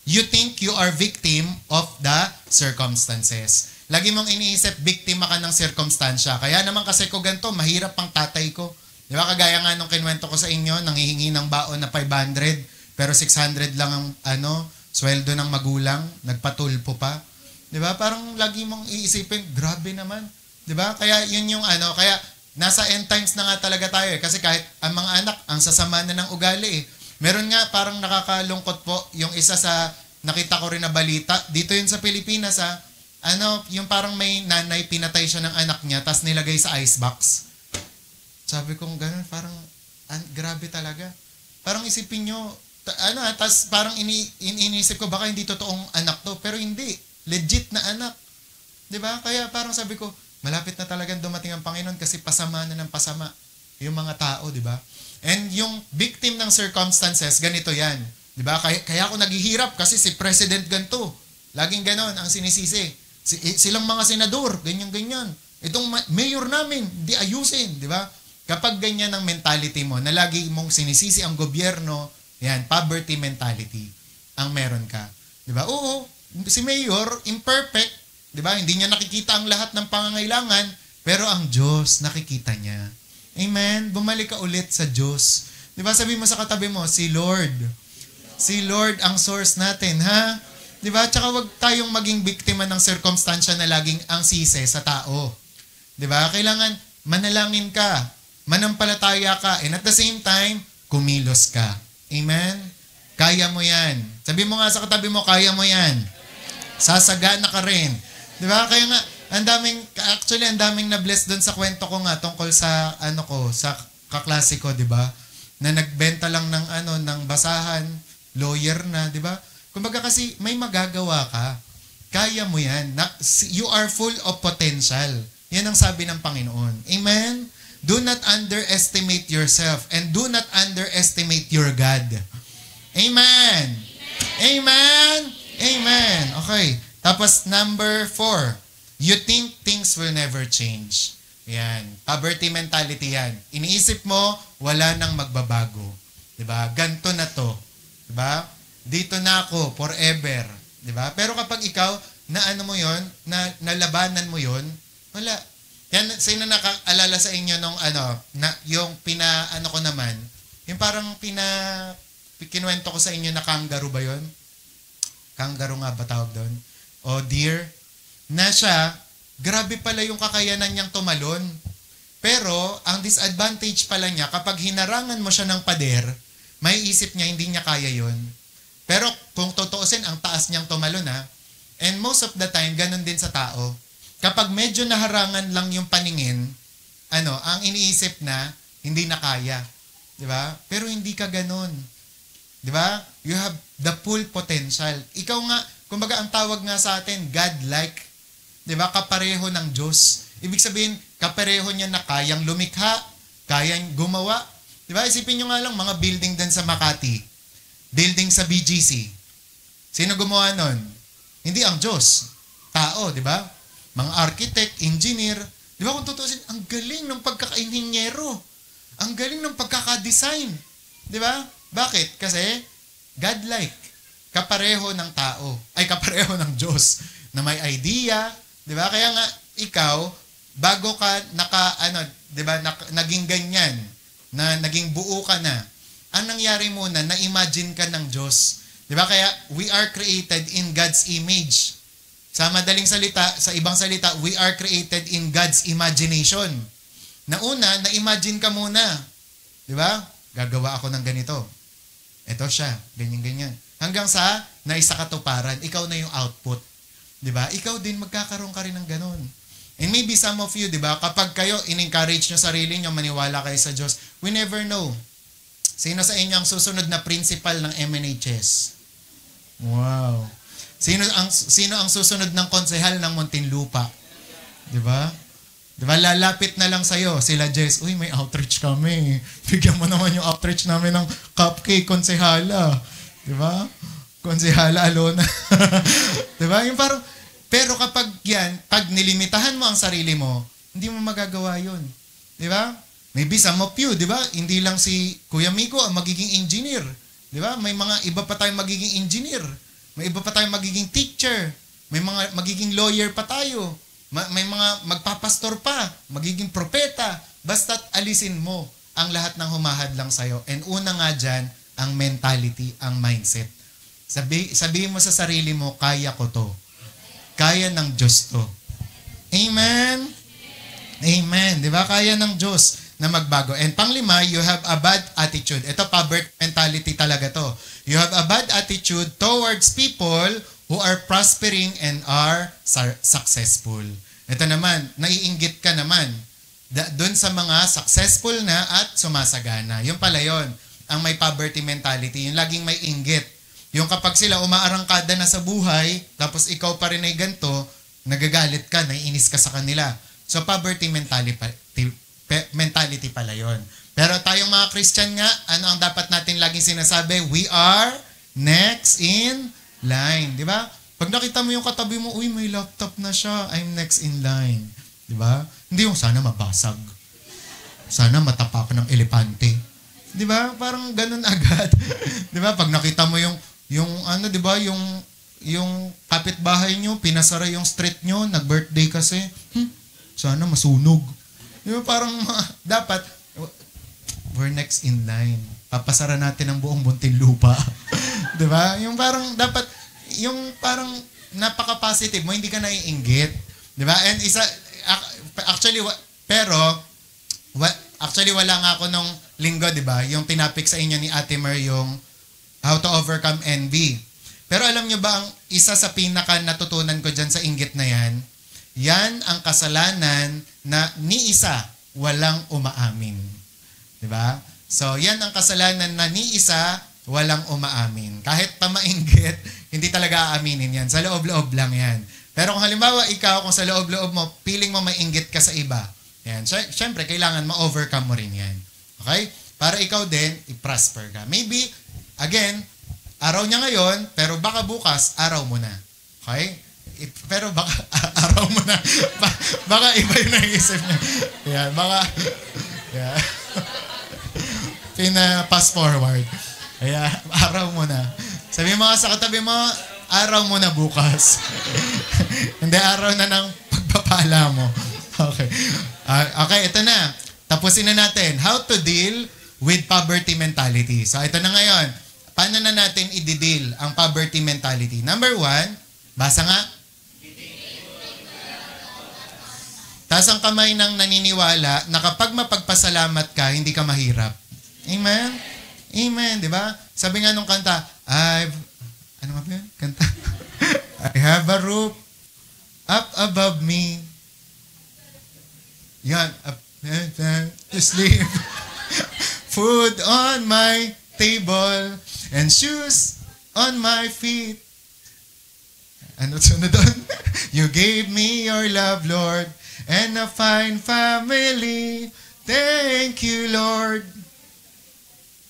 You think you are victim of the circumstances. Lagi mong iniisip, biktima ka ng sirkumstansya. Kaya naman kasi ko ganito, mahirap pang tatay ko. Di ba? Kagaya nga nung kinwento ko sa inyo, nanghihingi ng baon na 500, pero 600 lang ang sweldo ng magulang, nagpatulpo pa. Di ba? Parang lagi mong iisipin, grabe naman. Di ba? Kaya yun yung kaya nasa end times na nga talaga tayo eh. Kasi kahit ang mga anak, ang sasama na ng ugali eh. Meron nga parang nakakalungkot po, yung isa sa nakita ko rin na balita, dito yun sa Pilipinas yung parang may nanay, pinatay siya ng anak niya, tas nilagay sa icebox. Sabi kong ganun, parang grabe talaga. Parang isipin nyo, tas parang iniisip ko, baka hindi totoong anak to, pero hindi. Legit na anak. Diba? Kaya parang sabi ko, malapit na talagang dumating ang Panginoon kasi pasama na ng pasama yung mga tao, di ba? And yung victim ng circumstances, ganito yan. Di ba? Kaya ako naghihirap kasi si President ganito. Laging ganon ang sinisisi. Silang mga senador, ganyan-ganyan. Itong mayor namin, di ayusin, di ba? Kapag ganyan ang mentality mo, na lagi mong sinisisi ang gobyerno, yan, poverty mentality ang meron ka. Di ba? Oo, si mayor, imperfect, di ba? Hindi niya nakikita ang lahat ng pangangailangan, pero ang Diyos nakikita niya. Amen? Bumalik ka ulit sa Diyos. Di ba? Sabi mo sa katabi mo, si Lord. Si Lord ang source natin, ha? Di ba? Tsaka wag tayong maging biktima ng circumstansya na laging ang sisi sa tao. Di ba? Kailangan manalangin ka, manampalataya ka, and at the same time, kumilos ka. Amen? Kaya mo yan. Sabi mo nga sa katabi mo, kaya mo yan. Sasagana ka rin. Di ba? Kaya nga, ang daming na-bless doon sa kwento ko nga tungkol sa, sa kaklase ko, di ba? Na nagbenta lang ng basahan, lawyer na, di ba? Kumbaga kasi may magagawa ka. Kaya mo yan. You are full of potential. Yan ang sabi ng Panginoon. Amen? Do not underestimate yourself and do not underestimate your God. Amen? Amen? Amen. Okay. Tapos number 4. You think things will never change. Yan. Poverty mentality yan. Iniisip mo, wala nang magbabago. Diba? Ganto na to. Diba? Dito na ako, forever. Diba? Pero kapag ikaw, mo yon, nalabanan mo yon, wala. Yan, sino nakaalala sa inyo nung yung ko naman, yung parang kinuwento ko sa inyo na kangaroo ba yon? Kangaroo nga ba tawag doon? O deer? Na siya, grabe pala yung kakayanan niyang tumalon. Pero, ang disadvantage pala niya, kapag hinarangan mo siya ng pader, may isip niya, hindi niya kaya yon. Pero, kung totoosin, ang taas niyang tumalon and most of the time, ganun din sa tao. Kapag medyo naharangan lang yung paningin, ang iniisip na, hindi na kaya. Diba? Pero hindi ka ganun. Diba? You have the full potential. Ikaw nga, kumbaga ang tawag nga sa atin, God-like. Diba? Kapareho ng Diyos. Ibig sabihin, kapareho niya na kayang lumikha, kayang gumawa. Diba? Isipin nyo nga lang, mga building din sa Makati. Building sa BGC. Sino gumawa nun? Hindi ang Diyos. Tao, diba? Mga architect, engineer. Diba kung tutusin, ang galing ng pagkaka-inhinyero. Ang galing ng pagkaka-design. Diba? Bakit? Kasi, God-like. Kapareho ng tao. Ay, kapareho ng Diyos. Na may idea. Diba? Kaya nga, ikaw, bago ka diba, naging ganyan, na naging buo ka na, ang nangyari muna, na-imagine ka ng Diyos. Diba? Kaya, we are created in God's image. Sa madaling salita, sa ibang salita, we are created in God's imagination. Na una, na-imagine ka muna. Diba? Gagawa ako ng ganito. Ito siya, ganyan-ganyan. Hanggang sa naisakatuparan, ikaw na yung output. 'Di ba? Ikaw din magkakaroon ka rin ng ganun. And maybe some of you, 'di ba, kapag kayo in-encourage nyo sarili nyo, maniwala kayo sa Diyos, we never know. Sino sa inyo ang susunod na principal ng MNHS? Wow. Sino ang susunod ng konsehal ng Muntinlupa? 'Di ba? 'Di ba, lalapit na lang sa'yo, sila Jess, uy, may outreach kami. Bigyan mo naman yung outreach namin ng cupcake, konsehala. 'Di ba? Konsehala Alona. 'Di ba? Yung parang, pero kapag pag nilimitahan mo ang sarili mo, hindi mo magagawa 'yun. 'Di ba? Maybe some of you, 'di ba? Hindi lang si Kuya Miko ang magiging engineer. 'Di ba? May mga iba pa tayong magiging engineer. May iba pa tayong magiging teacher. May mga magiging lawyer pa tayo. May mga magpapastor pa, magiging propeta. Basta't alisin mo ang lahat ng humahadlang sa'yo. And una nga dyan, ang mentality, ang mindset. Sabihin mo sa sarili mo, kaya ko to. Kaya ng Diyos to. Amen? Amen. Di ba? Kaya ng Diyos na magbago. And panglima, you have a bad attitude. Ito, poverty mentality talaga to. You have a bad attitude towards people who are prospering and are successful. Ito naman, naiinggit ka naman doon sa mga successful na at sumasagana. Yung pala yun, ang may poverty mentality, yung laging may inggit. Yung kapag sila umaarangkada na sa buhay, tapos ikaw pa rin ay ganito, nagagalit ka, naiinis ka sa kanila. So poverty mentality pala yun. Pero tayong mga Christian nga, ano ang dapat natin laging sinasabi? We are next in line, di ba? Pag nakita mo yung katabi mo, uy, may laptop na siya, I'm next in line. Di ba? Hindi yung sana mabasag. Sana matapak ng elepante. Di ba? Parang ganun agad. Di ba? Pag nakita mo yung ano, di ba? Yung kapitbahay nyo, pinasara yung street nyo, nag-birthday kasi, sana masunog. Di ba? Parang dapat, we're next in line. Papasara natin ang buong Muntinlupa. Di ba? Yung parang dapat, yung parang napaka-positive mo, hindi ka naiinggit. Di ba? And actually, actually wala nga ako nung linggo, di ba? Yung tinapik sa inyo ni Ate Mer yung how to overcome envy. Pero alam nyo ba, ang isa sa pinaka natutunan ko dyan sa inggit na yan ang kasalanan na ni isa walang umaamin. Di ba? So, yan ang kasalanan na ni isa walang umaamin. Kahit pa mainggit, hindi talaga aaminin yan. Sa loob-loob lang yan. Pero kung halimbawa ikaw, kung sa loob-loob mo, feeling mo mainggit ka sa iba, yan. Siyempre, kailangan ma-overcome mo rin yan. Okay? Para ikaw din, i-prosper ka. Maybe, again, araw niya ngayon, pero baka bukas, araw mo na. Okay? Pero baka araw mo na. Baka iba yung naisip niya. Yeah, baka, yeah. Pina-pass forward. Kaya, araw mo na. Sabi mo sa katabi mo, araw mo na bukas. Hindi, araw na ng pagpapala mo. Okay. Okay, ito na. Tapusin na natin. How to deal with poverty mentality. So, ito na ngayon. Paano na natin i-deal ang poverty mentality? Number 1, basa nga. Taas ang kamay ng naniniwala na kapag mapagpasalamat ka, hindi ka mahirap. Amen? Amen, di ba? Sabi nga nung kanta, ano nga ba yun? Kanta? I have a roof up above me. Yan, to sleep. Food on my table and shoes on my feet. Ano sunod doon? You gave me your love, Lord, and a fine family. Thank you, Lord,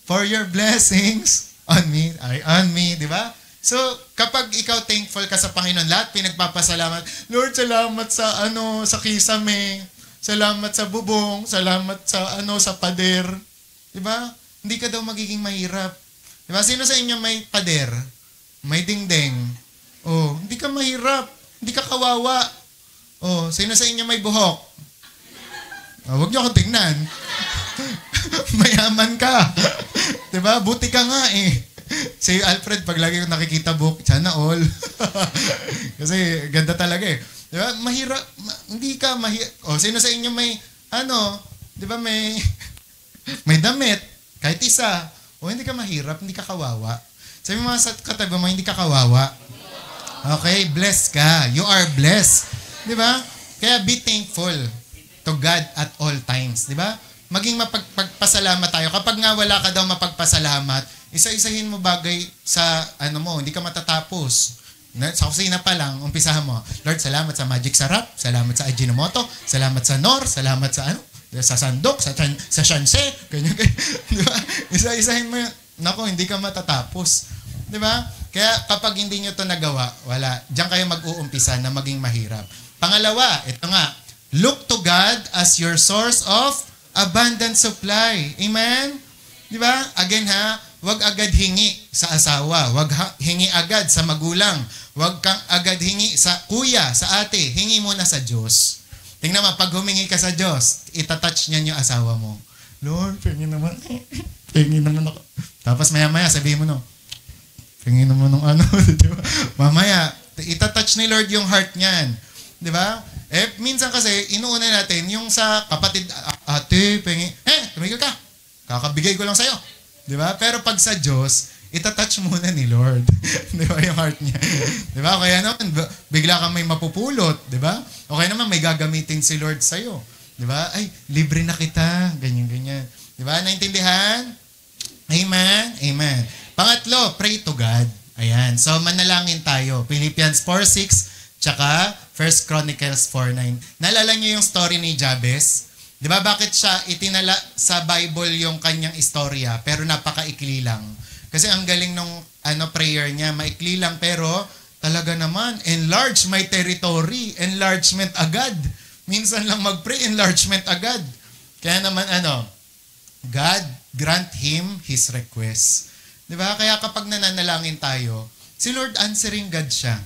for your blessings on me, di ba? So, kapag ikaw thankful ka sa Panginoon, lahat pinagpapasalamat, Lord, salamat sa sa kisame, salamat sa bubong, salamat sa sa pader. Di ba? Hindi ka daw magiging mahirap. Di ba? Sino sa inyo may pader? May dingding. Oh, hindi ka mahirap. Hindi ka kawawa. Oh, sino sa inyo may buhok? Oh, huwag niyo akong tingnan. Mayaman ka. Diba? Buti ka nga eh. Si Alfred, pag lagi ko nakikita buhok, sana all. Kasi ganda talaga eh. Diba? Mahirap. Hindi ka mahirap. O, sino sa inyo may, diba may damit. Kahit isa. O, hindi ka mahirap, hindi ka kawawa. Sabi mo sa katabi mo, hindi ka kawawa. Okay, blessed ka. You are blessed. Di ba? Kaya be thankful to God at all times. Di ba? Maging mapagpasalamat tayo. Kapag nga wala ka daw mapagpasalamat, isa-isahin mo bagay sa hindi ka matatapos. Sa kusina pa lang, umpisahan mo. Lord, salamat sa Magic Sarap, salamat sa Ajinomoto, salamat sa Nor, salamat sa sa Sandok, sa Shanse, ganyan. Di ba? Isa-isahin mo yun. Naku, hindi ka matatapos. Di ba? Kaya kapag hindi nyo to nagawa, wala. Diyan kayo mag-uumpisa na maging mahirap. Pangalawa, ito nga, look to God as your source of abundant supply. Amen? Di ba? Again wag agad hingi sa asawa. Wag hingi agad sa magulang. Wag kang agad hingi sa kuya, sa ate. Hingi muna sa Diyos. Tingnan mo, pag humingi ka sa Diyos, itatouch niyan yung asawa mo. Lord, pingin naman. Pingin naman ako. Tapos maya-maya, sabihin mo pingin naman ng di ba? Mamaya, itatouch ni Lord yung heart niyan. Di ba? Minsan kasi, inuuna natin yung sa kapatid, ate, pingin, tumigil ka. Kakabigay ko lang sa'yo. Di ba? Pero pag sa Diyos, itatouch muna ni Lord. Di ba? Yung heart niya. Di ba? Kaya naman, bigla kang may mapupulot. Di ba? Okay naman, may gagamitin si Lord sa'yo. Di ba? Ay, libre na kita. Ganyan. Di ba? Naintindihan? Amen? Amen. Pangatlo, pray to God. Ayan. So, manalangin tayo. Philippians 4:6, tsaka 1 Chronicles 4:9. Naalala niyo yung story ni Jabez? Di ba bakit siya itinala sa Bible yung kanyang istorya pero napakaikli lang? Kasi ang galing nung prayer niya, maikli lang pero talaga naman, enlarge my territory, enlargement agad. Minsan lang mag-pray, enlargement agad. Kaya naman God grant him his request. Di ba? Kaya kapag nananalangin tayo, si Lord answering God siya.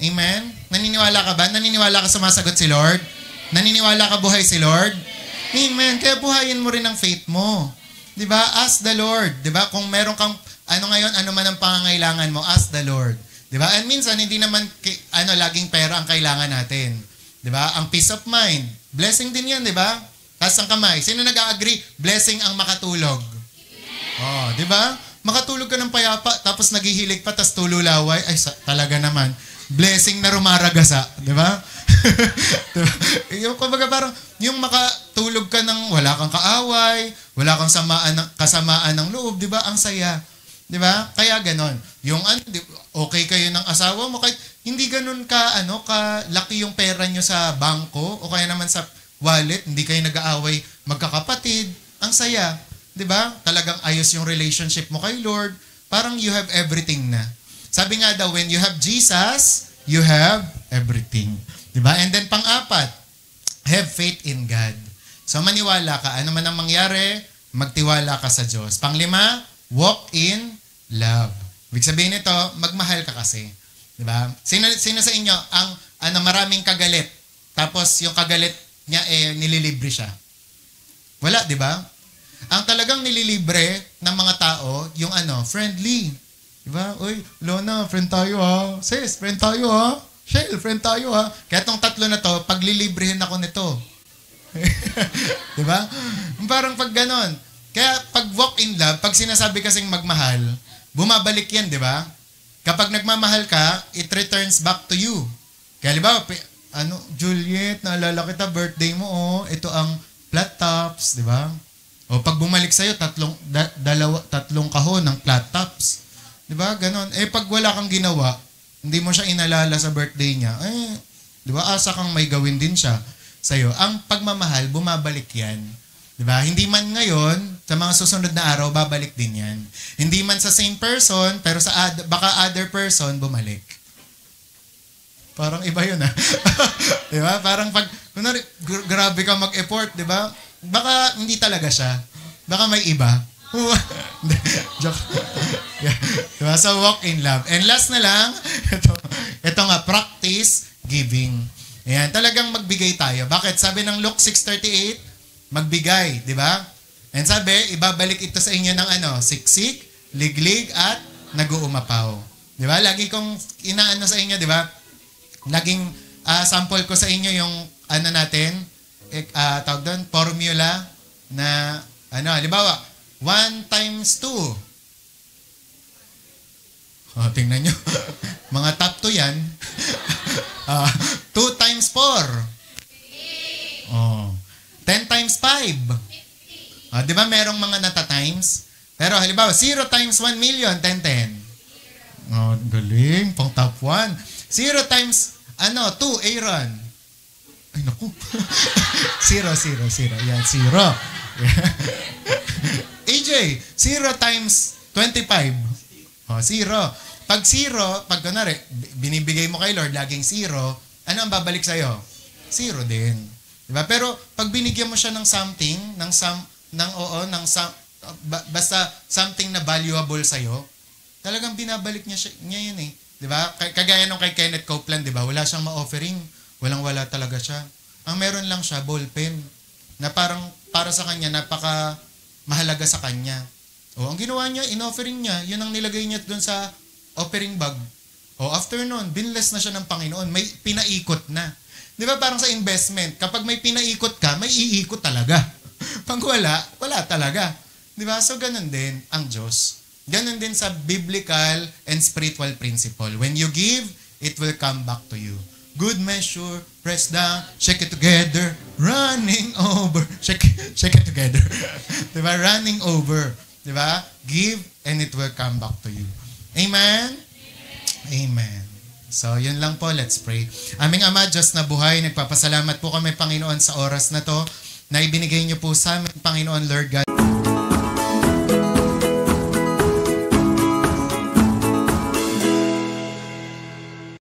Amen? Naniniwala ka ba? Naniniwala ka sumasagot si Lord? Naniniwala ka buhay si Lord? Amen. Kaya buhayin mo rin ang faith mo. 'Di ba? Ask the Lord, 'di ba? Kung meron kang ngayon, ano man ang pangangailangan mo, ask the Lord. 'Di ba? And minsan hindi naman laging pera ang kailangan natin. 'Di ba? Ang peace of mind, blessing din 'yan, 'di ba? Taas ang kamay. Sino nag-agree? Blessing ang makatulog. Oh, 'di ba? Makatulog ka ng payapa tapos naghihilig pa tapos tululaway. Ay, talaga naman. Blessing na rumaragasa, 'di ba? Yung kumbaga parang yung makatulog ka ng wala kang kaaway, wala kang kasamaan ng loob, 'di ba? Ang saya. 'Di ba? Kaya ganon. Yung okay kayo ng asawa mo kahit hindi ganon ka laki yung pera nyo sa bangko o kaya naman sa wallet, hindi kayo nag-aaway magkakapatid. Ang saya. 'Di ba? Talagang ayos yung relationship mo kay Lord. Parang you have everything na. Sabi nga daw, when you have Jesus, you have everything. 'Di ba? And then pang-apat, have faith in God. So maniwala ka, ano man ang mangyari, magtiwala ka sa Diyos. Pang-lima, walk in love. Ibig sabihin nito, magmahal ka kasi. 'Di ba? Sino sa inyo ang maraming kagalit, tapos yung kagalit niya nililibre siya? Wala, 'di ba? Ang talagang nililibre ng mga tao, yung friendly. 'Di ba? Uy, Lona, friend tayo ha. Sis, friend tayo ha. Shell, friend tayo ha. Kaya tong tatlo na to, paglilibrihin ako nito. Di ba? Parang pag ganon. Kaya pag walk in love, pag sinasabi kasing magmahal, bumabalik yan, di ba? Kapag nagmamahal ka, it returns back to you. Kaya di ba, Juliet, naalala kita, birthday mo, ito ang flat tops, di ba? O pag bumalik sa'yo, tatlong kahon ng flat tops. Di ba? Ganon. Pag wala kang ginawa, hindi mo siya inalala sa birthday niya, di ba, asa kang may gawin din siya sa'yo. Ang pagmamahal, bumabalik yan. Di ba? Hindi man ngayon, sa mga susunod na araw, babalik din yan. Hindi man sa same person, pero baka other person, bumalik. Parang iba yun, di ba? Parang pag, grabe ka mag-effort, di ba? Baka hindi talaga siya. Baka may iba. Joke. Yeah. Diba? So, walk in love. And last na lang, ito nga, practice giving. Ayan, talagang magbigay tayo. Bakit? Sabi ng Luke 6:38, magbigay, di ba? And sabi, ibabalik ito sa inyo ng siksik, liglig, at nag-uumapaw. Di ba? Lagi kong inaano sa inyo, di ba? Laging sample ko sa inyo yung natin, tawag doon, formula na, halimbawa, 1 times 2. Oh, tingnan nyo. Mga top 2 yan. 2 times 4. Oh. 10 times 5. Oh, di ba merong mga nata-times? Pero halimbawa, 0 times 1 million, 10. Oh, galing. Pang top 1. 0 times, 2, Aaron. Ay, naku. 0. Yan, 0. AJ, 0 times 25. Oh, 0. Pag 0, pag kunwari, binibigay mo kay Lord, laging 0, ano ang babalik sa'yo? 0 din. Diba? Pero pag binigyan mo siya ng something, basta something na valuable sa'yo, talagang binabalik niya yun eh. Diba? Kagaya nung kay Kenneth Copeland, diba? Wala siyang ma-offering. Walang-wala talaga siya. Ang meron lang siya, ballpen. Na parang para sa kanya, napaka mahalaga sa kanya. O, ang ginawa niya, in-offering niya, yun ang nilagay niya doon sa offering bag. O, after nun, binless na siya ng Panginoon. May pinaikot na. Di ba parang sa investment, kapag may pinaikot ka, may iikot talaga. Pag wala talaga. Di ba? So, ganun din ang Diyos. Ganun din sa biblical and spiritual principle. When you give, it will come back to you. Good measure, press down, shake it together, running over. Shake it together. Diba? Running over. Diba? Give and it will come back to you. Amen? Amen. So, yun lang po. Let's pray. Aming Ama, Diyos na buhay, nagpapasalamat po kami, Panginoon, sa oras na to na ibinigay niyo po sa amin, Panginoon, Lord God.